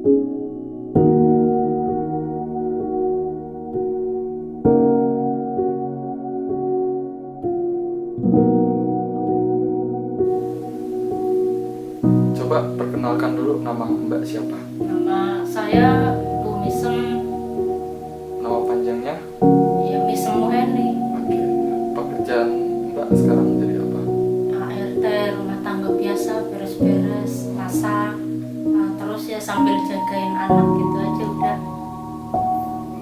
Coba perkenalkan dulu, nama Mbak siapa? Nama saya Bu Misem, Nama panjangnya? ya Misem Muheni. Oke. Pekerjaan Mbak sekarang jadi apa? ART rumah tangga biasa, beres-beres, masak, terus ya sambil jagain anak gitu aja udah.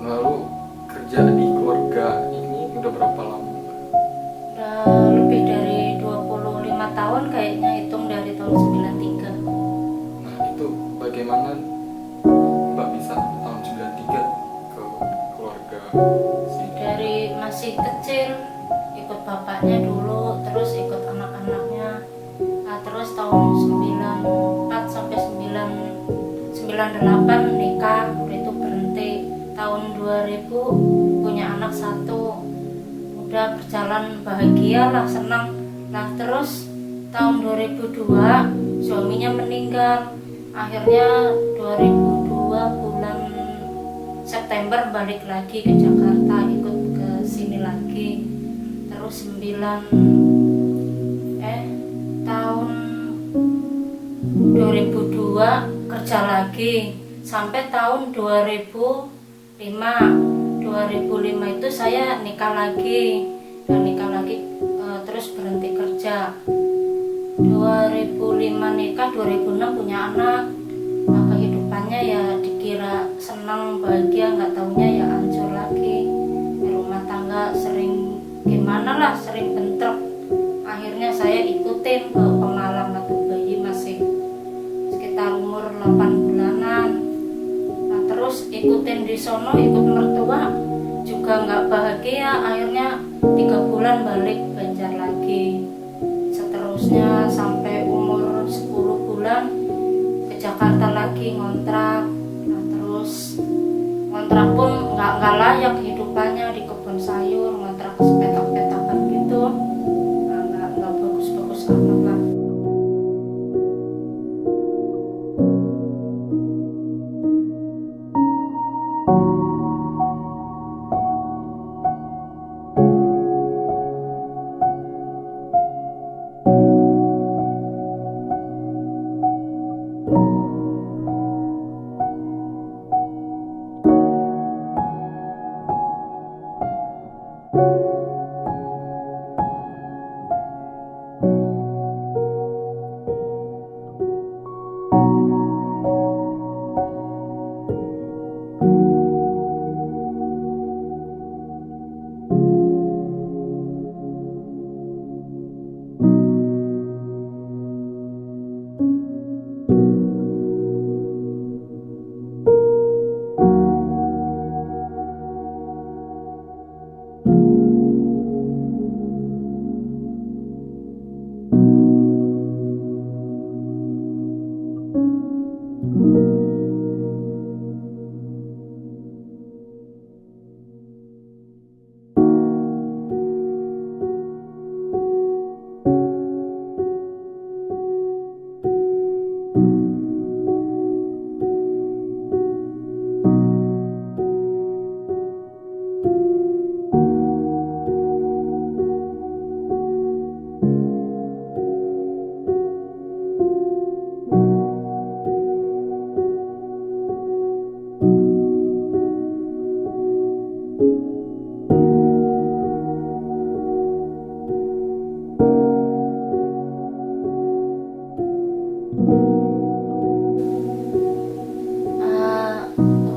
Lalu kerja di keluarga ini udah berapa lama? Udah lebih dari 25 tahun kayaknya, hitung dari tahun 93. Nah itu bagaimana Mbak bisa tahun 93 ke keluarga sini? Dari masih kecil ikut bapaknya dulu, terus ikut anak-anaknya. Terus tahun 94 sampai 98 nikah, udah itu berhenti. Tahun 2000 punya anak satu, udah berjalan bahagia lah, senang. Nah terus tahun 2002 suaminya meninggal. Akhirnya 2002 bulan September balik lagi ke Jakarta, ikut ke sini lagi. Terus tahun 2002 kerja lagi sampai tahun 2005 itu saya nikah lagi, terus berhenti kerja. 2005 nikah, 2006 punya anak. Kehidupannya ya dikira senang bahagia, nggak taunya ya hancur lagi. Rumah tangga sering gimana lah, sering bentrok. Akhirnya saya ikutin ke Pemalang waktu bayi masih sekitar umur 8 bulanan. Nah terus ikutin di sono, ikut mertua juga nggak bahagia. Akhirnya 3 bulan balik Banjar lagi. Seterusnya sampai umur 10 bulan ke Jakarta lagi ngontrak. Nah terus ngontrak pun nggak layak hidupannya, di kebun sayur, ngontrak sepetak-petakan gitu. Nggak bagus-bagus amat lah.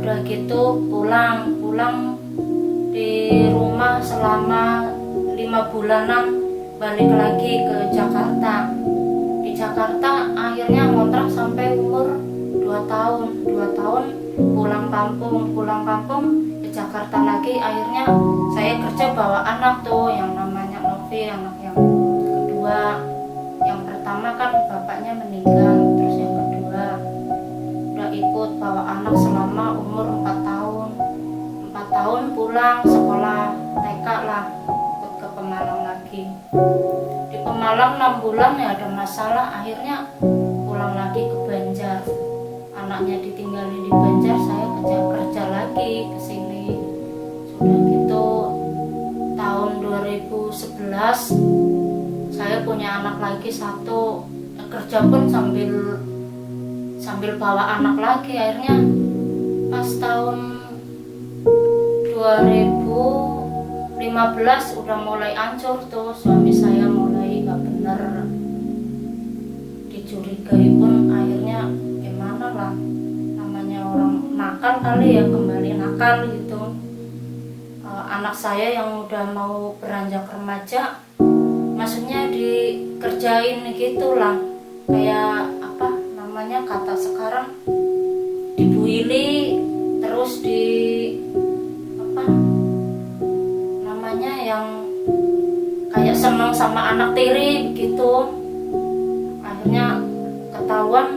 Udah gitu pulang di rumah selama 5 bulanan, balik lagi ke Jakarta. Di Jakarta akhirnya ngontrak sampai umur 2 tahun. 2 tahun pulang kampung ke Jakarta lagi. Akhirnya saya kerja bawa anak tuh, yang namanya Novi, anak yang kedua. Yang pertama kan bapaknya meninggal, terus yang kedua udah ikut bawa anak selama umur 4 tahun. 4 tahun pulang sekolah TK lah, ikut ke Pemalang lagi. Di Pemalang 6 bulan ya ada masalah, akhirnya pulang lagi ke Banjar. Anak bapaknya ditinggalin di Banjar, saya kerja lagi ke sini. Sudah gitu tahun 2011 saya punya anak lagi satu. Kerja pun sambil bawa anak lagi. Akhirnya pas tahun 2015 udah mulai hancur tuh, suami saya mulai gak bener, dicurigai pun akhirnya gimana lah, namanya orang nakal kali ya, kembali nakal gitu. Anak saya yang udah mau beranjak remaja, maksudnya dikerjain gitulah, kayak apa namanya kata sekarang, dibuili, terus di apa namanya yang kayak seneng sama anak tiri begitu. Akhirnya ketahuan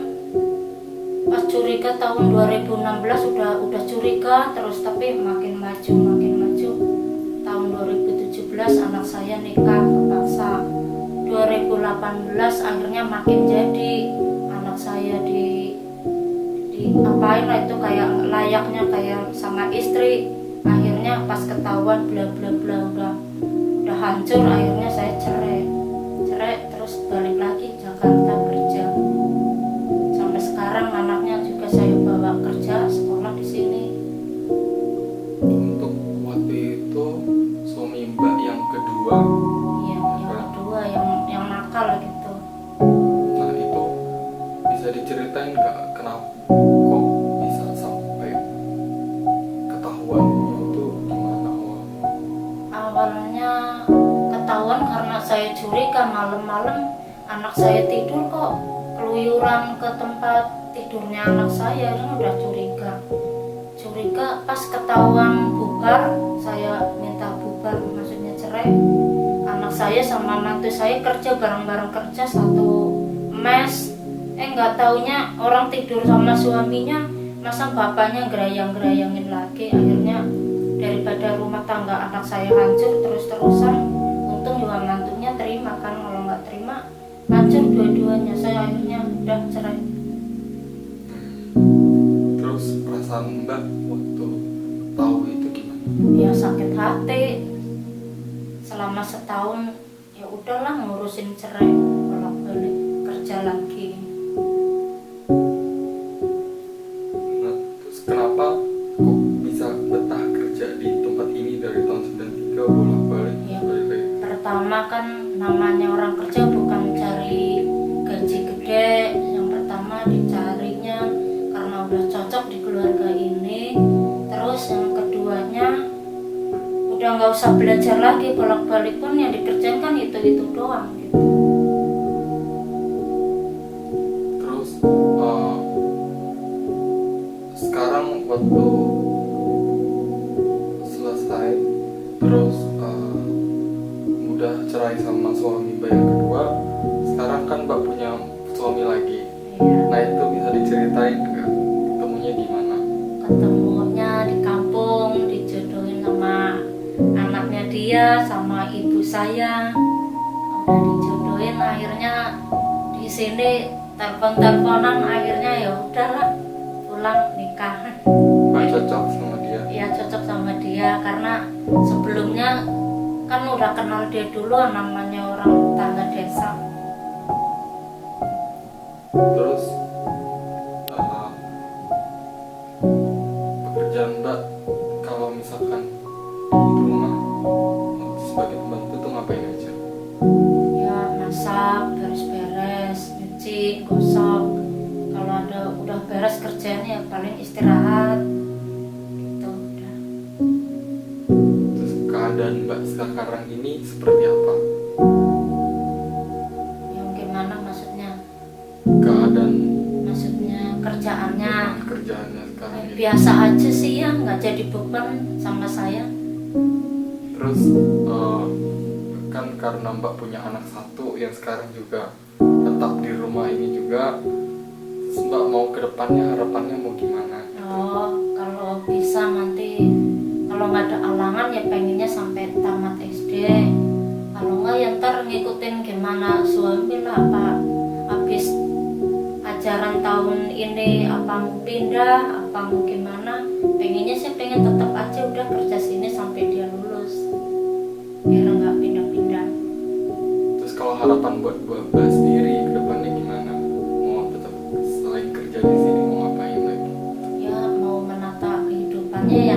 pas curiga tahun 2016 udah curiga terus, tapi makin maju. Tahun 2017 anak saya nikah kepaksa. 2018 akhirnya makin jadi, anak saya di apain lah itu, kayak layaknya kayak sama istri. Akhirnya pas ketahuan bla bla bla udah hancur, akhirnya saya cerai terus balik lagi Jakarta kerja. Sampai sekarang anaknya juga saya bawa kerja sekolah di sini. Untuk waktu itu suami Mbak yang kedua, Iya, yang kedua yang nakal gitu. nah itu bisa diceritain nggak kenapa kok bisa sampai ketahuan itu gimana awalnya? Awalnya ketahuan karena saya curiga, malam-malam anak saya tidur kok keluyuran ke tempat tidurnya anak saya. Ini udah curiga pas ketahuan bubar, saya minta bubar, maksudnya cerai. Anak saya sama mantu saya kerja bareng-bareng, kerja satu mes. Nggak taunya orang tidur sama suaminya, masa bapaknya gerayang-gerayangin lagi. Akhirnya daripada rumah tangga anak saya hancur terus-terusan, untung juga mantunya terima kan, kalau nggak terima hancur dua-duanya. Saya akhirnya udah cerai. Terus perasaan Mbak waktu tahu itu gimana? Ya sakit hati. Selama setahun ya udahlah ngurusin cerai, bolak-balik kerja lagi. Nah, terus kenapa kok bisa betah kerja di tempat ini dari tahun 93 bolak-balik? Ya, pertama kan namanya orang kerja bukan cari gaji gede. Yang pertama dicarinya karena udah cocok di keluarga ini. Terus yang keduanya udah nggak usah belajar lagi, bolak-balik pun yang dikerjain kan itu doang gitu. Terus sekarang waktu selesai terus udah cerai sama suami Mbak yang kedua, sekarang kan Mbak punya suami lagi. Iya. Nah itu bisa diceritain nggak ketemunya gimana? Ketemunya di kampung, dijodohin sama anaknya dia sama ibu saya. Udah dijodohin, akhirnya di sini telepon-teleponan, akhirnya ya udahlah pulang nikah. Mbak cocok sama dia? Ya cocok sama dia karena sebelumnya kan udah kenal dia dulu, namanya orang tangga desa. Terus pekerjaan Mbak kalau misalkan di rumah sebagai pembantu tuh ngapain aja? Ya masak, beres-beres, nyuci, gosok. Kalau ada udah beres kerjanya ya paling istirahat gitu udah. Terus keadaan Mbak sekarang ini seperti apa? Yang gimana maksudnya? Keadaan Maksudnya kerjaannya kerjaannya sekarang ini. biasa aja sih ya, nggak jadi beban sama saya. Terus kan karena Mbak punya anak satu yang sekarang juga tetap di rumah ini juga, terus Mbak mau ke depannya harapannya mau gimana? Oh, kalau bisa nanti kalau nggak ada halangan ya pengennya sampai tamat SD. Kalau nggak ya ntar ngikutin gimana suami lah, apa habis ajaran pelajaran tahun ini apa mau pindah, apa mau gimana. Pengennya sih pengen tetap aja udah kerja sini sampai dia lulus, biar nggak pindah-pindah. Terus kalau harapan buat Mbak sendiri ke depannya gimana? Mau tetap selain kerja di sini mau ngapain lagi? Ya mau menata kehidupannya ya